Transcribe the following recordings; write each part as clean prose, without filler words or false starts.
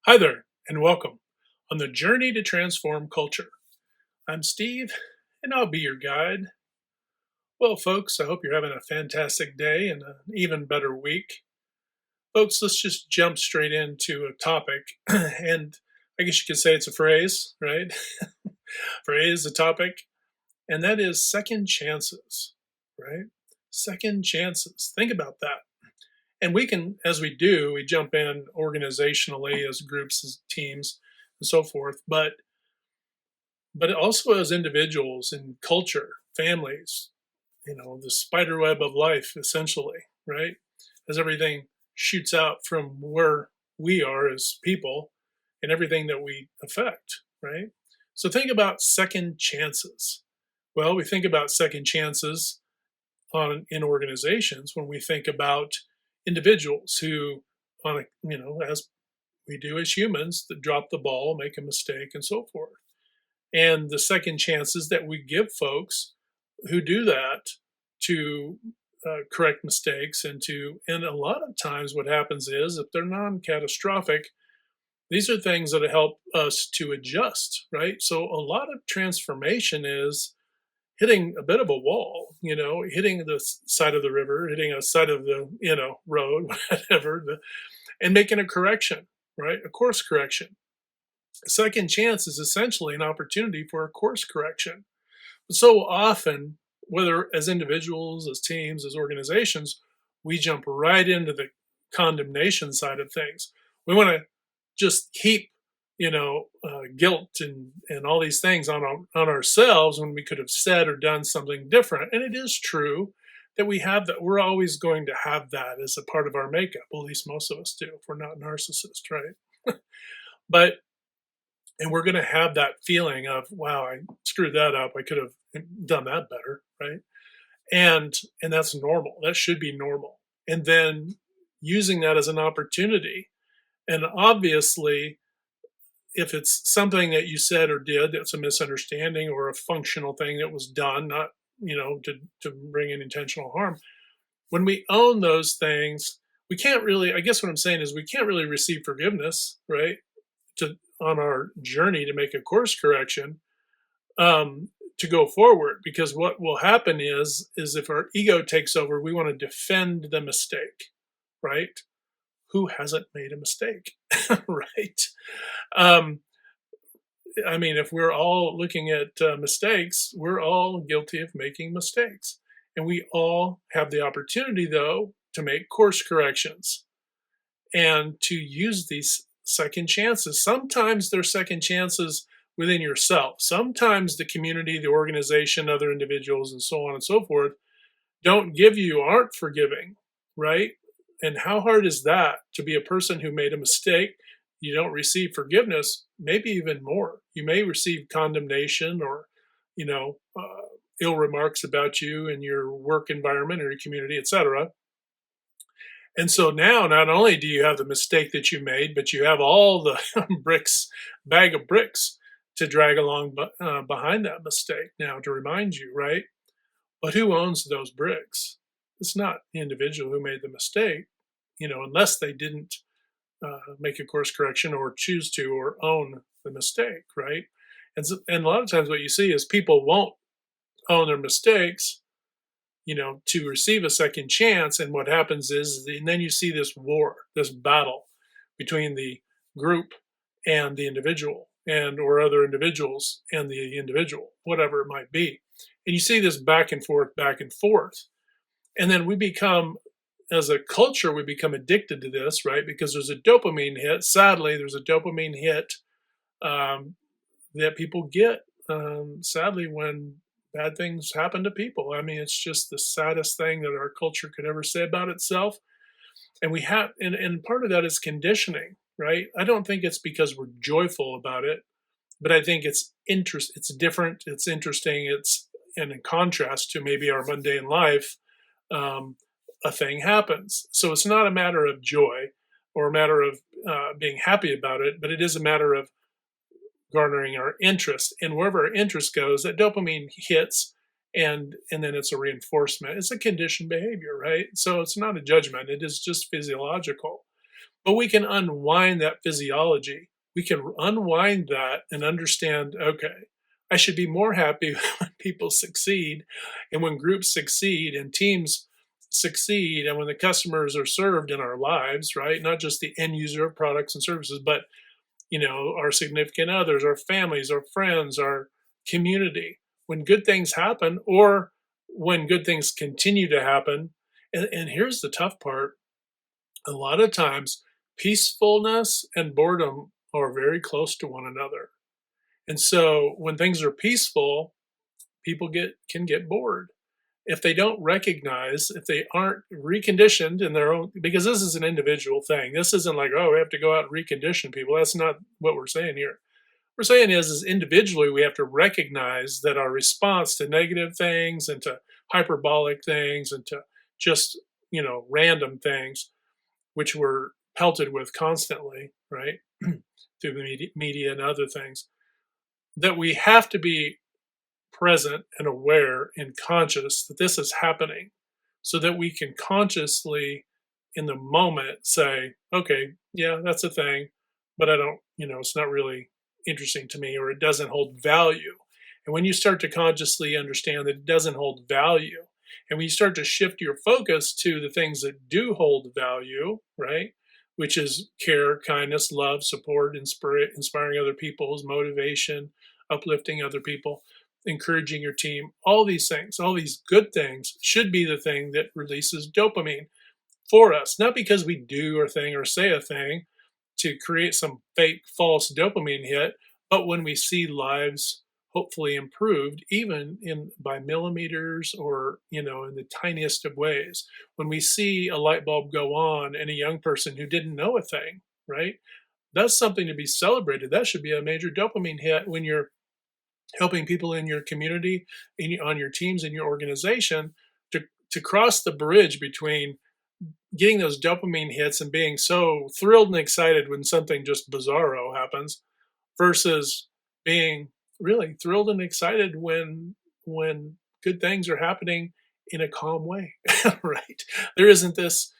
Hi there, and welcome on the journey to transform culture. I'm Steve, and I'll be your guide. Well, folks, I hope you're having a fantastic day and an even better week. Folks, let's just jump straight into a topic, and I guess you could say it's a phrase, right? Phrase, a topic, and that is second chances, right? Second chances. Think about that. And we can, as we do, we jump in organizationally as groups, as teams, and so forth. But also as individuals in culture, families, the spider web of life, essentially, right? As everything shoots out from where we are as people and everything that we affect, right? So think about second chances. Well, we think about second chances in organizations when we think about individuals who, as we do as humans, that drop the ball, make a mistake, and so forth, and the second chances that we give folks who do that to correct mistakes and a lot of times what happens is if they're non-catastrophic, these are things that help us to adjust, right? So a lot of transformation is hitting a bit of a wall, hitting the side of the river, hitting a side of the road, whatever, and making a correction, right? A course correction. A second chance is essentially an opportunity for a course correction. But so often, whether as individuals, as teams, as organizations, we jump right into the condemnation side of things. We want to just heap, guilt and all these things on ourselves when we could have said or done something different. And it is true that we have that. We're always going to have that as a part of our makeup. At least most of us do, if we're not narcissists, right? But and we're going to have that feeling of wow, I screwed that up, I could have done that better, right? And that's normal, that should be normal. And then using that as an opportunity, and obviously if it's something that you said or did that's a misunderstanding or a functional thing that was done, not to bring in intentional harm, when we own those things, we can't really, I guess what I'm saying is we can't really receive forgiveness, right? To On our journey to make a course correction, to go forward, because what will happen is if our ego takes over, we want to defend the mistake, right? Who hasn't made a mistake? Right. um I mean, if we're all looking at mistakes, we're all guilty of making mistakes, and we all have the opportunity though to make course corrections and to use these second chances. Sometimes they're second chances within yourself. Sometimes the community, the organization, other individuals, and so on and so forth don't give you, aren't forgiving, right? And how hard is that to be a person who made a mistake? You don't receive forgiveness, maybe even more. You may receive condemnation or, ill remarks about you in your work environment or your community, etc. And so now, not only do you have the mistake that you made, but you have all the bag of bricks to drag along behind that mistake now to remind you, right? But who owns those bricks? It's not the individual who made the mistake, unless they didn't make a course correction or choose to or own the mistake, right? And a lot of times what you see is people won't own their mistakes, to receive a second chance. And what happens is, and then you see this war, this battle between the group and the individual, and or other individuals and the individual, whatever it might be. And you see this back and forth, back and forth. And then we become, as a culture, we become addicted to this, right? Because there's a dopamine hit. Sadly, there's a dopamine hit um, that people get, sadly, when bad things happen to people. I mean, it's just the saddest thing that our culture could ever say about itself. And and part of that is conditioning, right? I don't think it's because we're joyful about it, but I think it's different, it's interesting, it's, and in contrast to maybe our mundane life, um, a thing happens. So it's not a matter of joy or a matter of being happy about it, but it is a matter of garnering our interest. And wherever our interest goes, that dopamine hits, and then it's a reinforcement. It's a conditioned behavior, right? So it's not a judgment. It is just physiological. But we can unwind that physiology. We can unwind that and understand, okay, I should be more happy when people succeed and when groups succeed and teams succeed and when the customers are served in our lives, right? Not just the end user of products and services, but our significant others, our families, our friends, our community. When good things happen, or when good things continue to happen, and here's the tough part, a lot of times peacefulness and boredom are very close to one another. And so when things are peaceful, people can get bored if they don't recognize, if they aren't reconditioned in their own, because this is an individual thing. This isn't like, oh, we have to go out and recondition people. That's not what we're saying here. What we're saying is individually, we have to recognize that our response to negative things and to hyperbolic things and to just, random things, which we're pelted with constantly, right? Through the media and other things, that we have to be present and aware and conscious that this is happening so that we can consciously in the moment say, okay, yeah, that's a thing, but I don't, it's not really interesting to me, or it doesn't hold value. And when you start to consciously understand that it doesn't hold value, and when you start to shift your focus to the things that do hold value, right, which is care, kindness, love, support, inspiring other people's motivation, uplifting other people, encouraging your team, all these things, all these good things should be the thing that releases dopamine for us, not because we do a thing or say a thing to create some fake false dopamine hit, but when we see lives hopefully improved, even in by millimeters or in the tiniest of ways, when we see a light bulb go on in a young person who didn't know a thing, right? That's something to be celebrated. That should be a major dopamine hit when you're helping people in your community, on your teams, in your organization, to cross the bridge between getting those dopamine hits and being so thrilled and excited when something just bizarro happens, versus being really thrilled and excited when good things are happening in a calm way. Right? There isn't this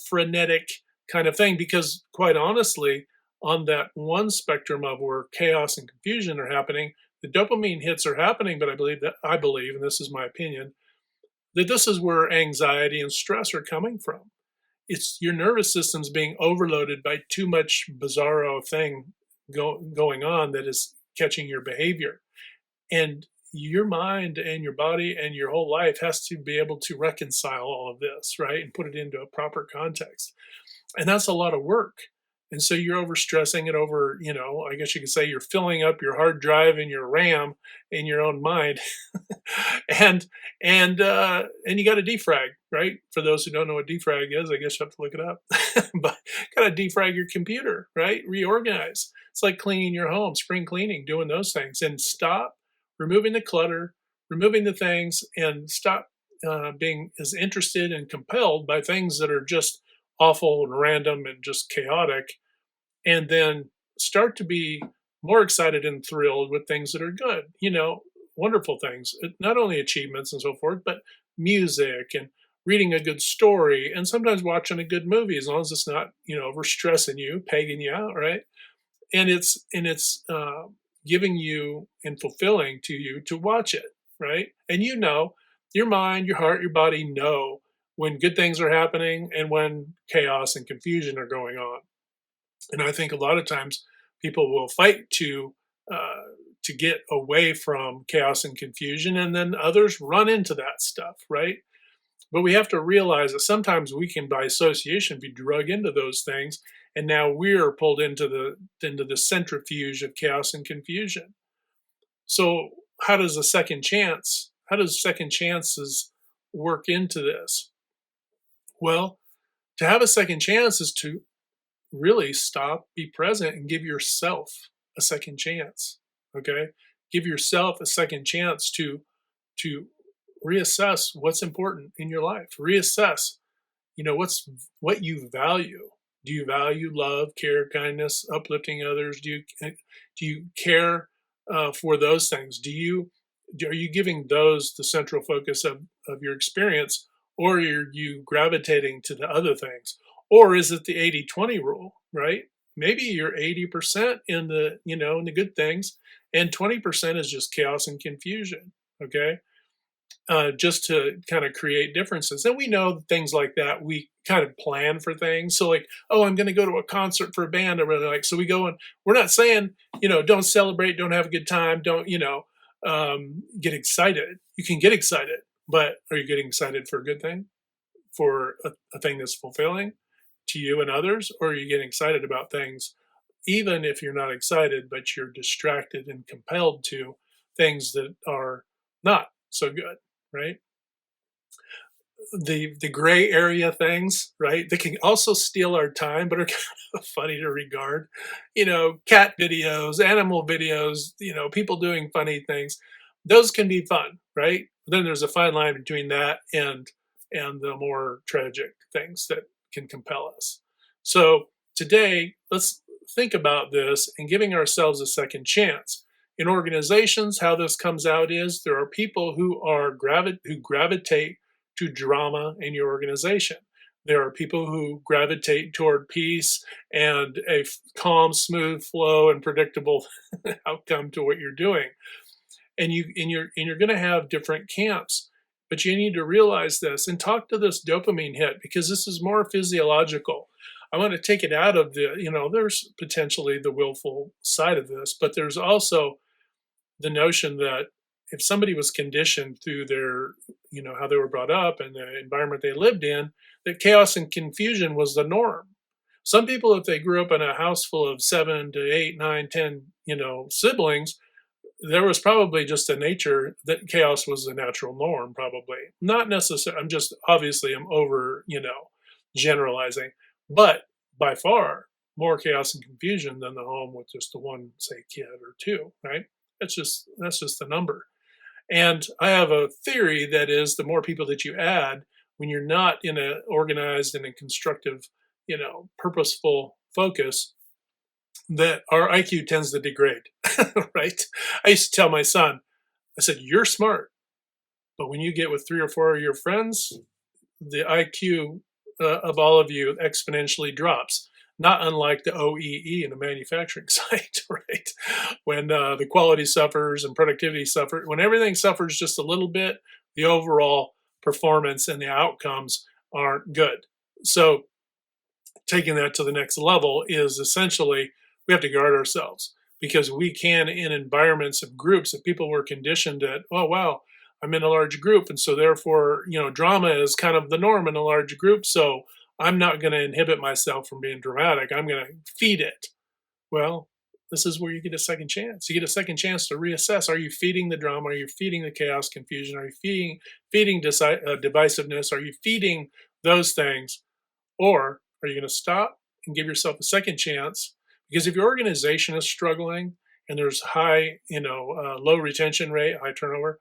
frenetic kind of thing, because quite honestly, on that one spectrum of where chaos and confusion are happening, the dopamine hits are happening, but I believe, and this is my opinion, that this is where anxiety and stress are coming from. It's your nervous system's being overloaded by too much bizarro thing going on that is catching your behavior. And your mind and your body and your whole life has to be able to reconcile all of this, right? And put it into a proper context. And that's a lot of work. And so you're overstressing it over, I guess you could say you're filling up your hard drive and your RAM in your own mind. and and you got to defrag, right? For those who don't know what defrag is, I guess you have to look it up. But got to defrag your computer, right? Reorganize. It's like cleaning your home, spring cleaning, doing those things, and stop removing the clutter, removing the things, and stop being as interested and compelled by things that are just awful and random and just chaotic, and then start to be more excited and thrilled with things that are good, wonderful things, not only achievements and so forth, but music and reading a good story and sometimes watching a good movie, as long as it's not, over stressing you, pegging you out, right? And it's giving you and fulfilling to you to watch it, right? And your mind, your heart, your body know when good things are happening and when chaos and confusion are going on. And I think a lot of times people will fight to get away from chaos and confusion, and then others run into that stuff, right? But we have to realize that sometimes we can, by association, be drug into those things, and now we're pulled into the centrifuge of chaos and confusion. So, how does second chances work into this? Well, to have a second chance is to really stop, be present, and give yourself a second chance. Okay, give yourself a second chance to reassess what's important in your life. Reassess, what you value. Do you value love, care, kindness, uplifting others? Do you care for those things? Are you giving those the central focus of your experience, or are you gravitating to the other things? Or is it the 80-20 rule, right? Maybe you're 80% in the, in the good things, and 20% is just chaos and confusion. Okay. Just to kind of create differences. And we know things like that. We kind of plan for things. So, like, oh, I'm going to go to a concert for a band I really like. So we go and we're not saying, don't celebrate, don't have a good time, don't, get excited. You can get excited, but are you getting excited for a good thing, for a thing that's fulfilling to you and others? Or are you getting excited about things, even if you're not excited, but you're distracted and compelled to things that are not so good, right? The gray area things, right? They can also steal our time, but are kind of funny to regard. Cat videos, animal videos, people doing funny things. Those can be fun, right? Then there's a fine line between that and the more tragic things that can compel us. So today, let's think about this and giving ourselves a second chance. In organizations, how this comes out is there are people who gravitate to drama in your organization. There are people who gravitate toward peace and a calm, smooth flow and predictable outcome to what you're doing. And you're going to have different camps, but you need to realize this and talk to this dopamine hit, because this is more physiological. I want to take it out of there's potentially the willful side of this, but there's also the notion that if somebody was conditioned through their, how they were brought up and the environment they lived in, that chaos and confusion was the norm. Some people, if they grew up in a house full of 7 to 8, 9, 10, siblings, there was probably just a nature that chaos was the natural norm, probably. Not necessarily, I'm over, generalizing, but by far more chaos and confusion than the home with just the one, say, kid or two, right? That's just the number. And I have a theory that is the more people that you add when you're not in a organized and a constructive, purposeful focus, that our IQ tends to degrade, right? I used to tell my son, I said, you're smart, but when you get with 3 or 4 of your friends, the IQ of all of you exponentially drops. Not unlike the OEE in a manufacturing site, right? When the quality suffers and productivity suffers, when everything suffers just a little bit, the overall performance and the outcomes aren't good. So taking that to the next level is essentially we have to guard ourselves, because we can, in environments of groups, if people were conditioned that, oh, wow, I'm in a large group, and so therefore, drama is kind of the norm in a large group. So I'm not going to inhibit myself from being dramatic. I'm going to feed it. Well, this is where you get a second chance. You get a second chance to reassess. Are you feeding the drama? Are you feeding the chaos, confusion? Are you feeding divisiveness? Are you feeding those things? Or are you going to stop and give yourself a second chance? Because if your organization is struggling and there's high, low retention rate, high turnover,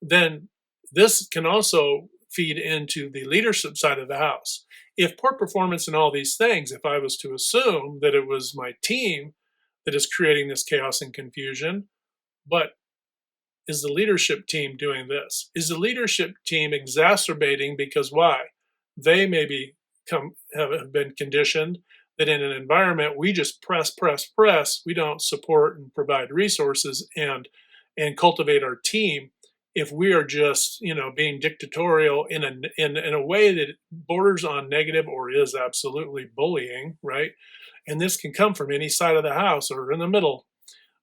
then this can also feed into the leadership side of the house. If poor performance and all these things, if I was to assume that it was my team that is creating this chaos and confusion, but is the leadership team doing this? Is the leadership team exacerbating because why? They maybe have been conditioned that in an environment we just press, we don't support and provide resources and cultivate our team. If we are just being dictatorial in a way that borders on negative or is absolutely bullying, right? And this can come from any side of the house or in the middle.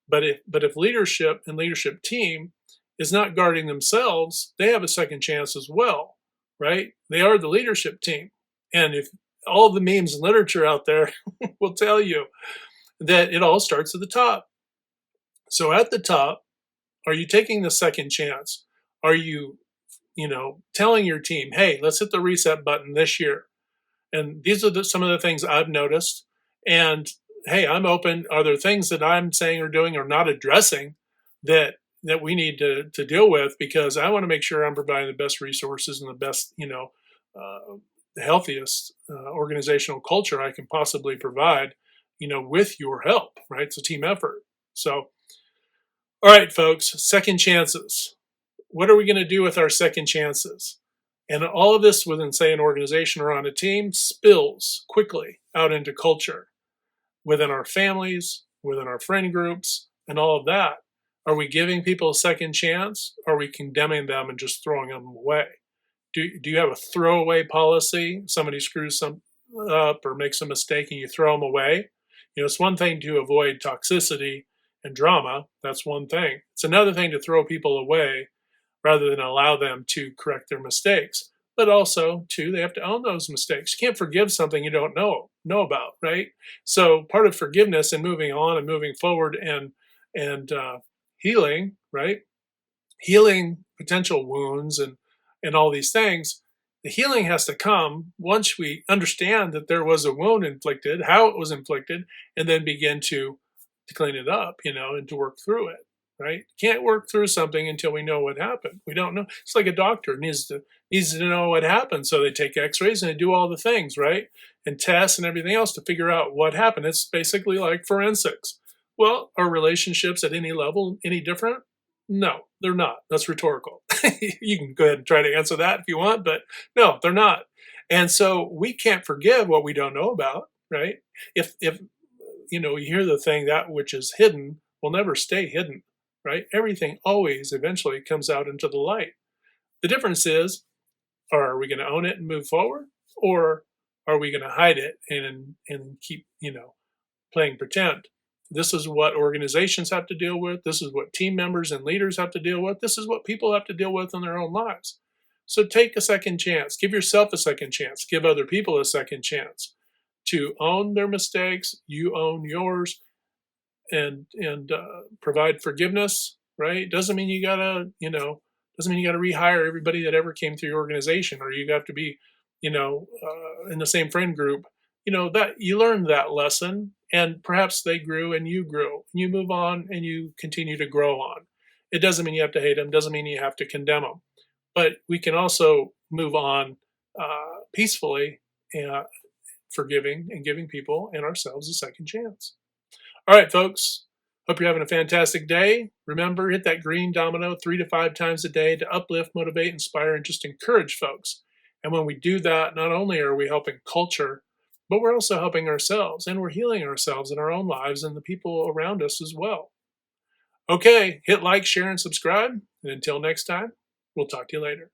But if leadership and leadership team is not guarding themselves, they have a second chance as well, right? They are the leadership team. And if all the memes and literature out there will tell you that it all starts at the top. So at the top, are you taking the second chance? Are you, telling your team, hey, let's hit the reset button this year? And these are some of the things I've noticed. And hey, I'm open. Are there things that I'm saying or doing or not addressing that we need to deal with? Because I want to make sure I'm providing the best resources and the best, the healthiest organizational culture I can possibly provide, with your help, right? It's a team effort. So, all right, folks, second chances. What are we going to do with our second chances? And all of this within, say, an organization or on a team spills quickly out into culture within our families, within our friend groups, and all of that. Are we giving people a second chance? Or are we condemning them and just throwing them away? Do you have a throwaway policy? Somebody screws some up or makes a mistake and you throw them away? It's one thing to avoid toxicity and drama. That's one thing. It's another thing to throw people away rather than allow them to correct their mistakes. But also, too, they have to own those mistakes. You can't forgive something you don't know about, right? So part of forgiveness and moving on and moving forward and healing, right? Healing potential wounds and all these things. The healing has to come once we understand that there was a wound inflicted, how it was inflicted, and then begin to clean it up, and to work through it, right? Can't work through something until we know what happened. We don't know. It's like a doctor needs to know what happened, so they take X-rays and they do all the things, right, and tests and everything else to figure out what happened. It's basically like forensics. Well, are relationships at any level any different? No, they're not. That's rhetorical. You can go ahead and try to answer that if you want, but no, they're not. And so we can't forgive what we don't know about, right? If you hear the thing, that which is hidden will never stay hidden, right? Everything always eventually comes out into the light. The difference is, are we going to own it and move forward, or are we going to hide it and keep playing pretend? This is what organizations have to deal with. This is what team members and leaders have to deal with. This is what people have to deal with in their own lives. So take a second chance. Give yourself a second chance. Give other people a second chance to own their mistakes. You own yours, and provide forgiveness. Right? Doesn't mean you gotta rehire everybody that ever came through your organization, or you have to be in the same friend group. That you learned that lesson, and perhaps they grew and you grew. You move on and you continue to grow on. It doesn't mean you have to hate them. Doesn't mean you have to condemn them. But we can also move on peacefully, and forgiving and giving people and ourselves a second chance. All right, folks. Hope you're having a fantastic day. Remember, hit that green domino 3 to 5 times a day to uplift, motivate, inspire, and just encourage folks. And when we do that, not only are we helping culture, but we're also helping ourselves, and we're healing ourselves in our own lives and the people around us as well. Okay, hit like, share, and subscribe. And until next time, we'll talk to you later.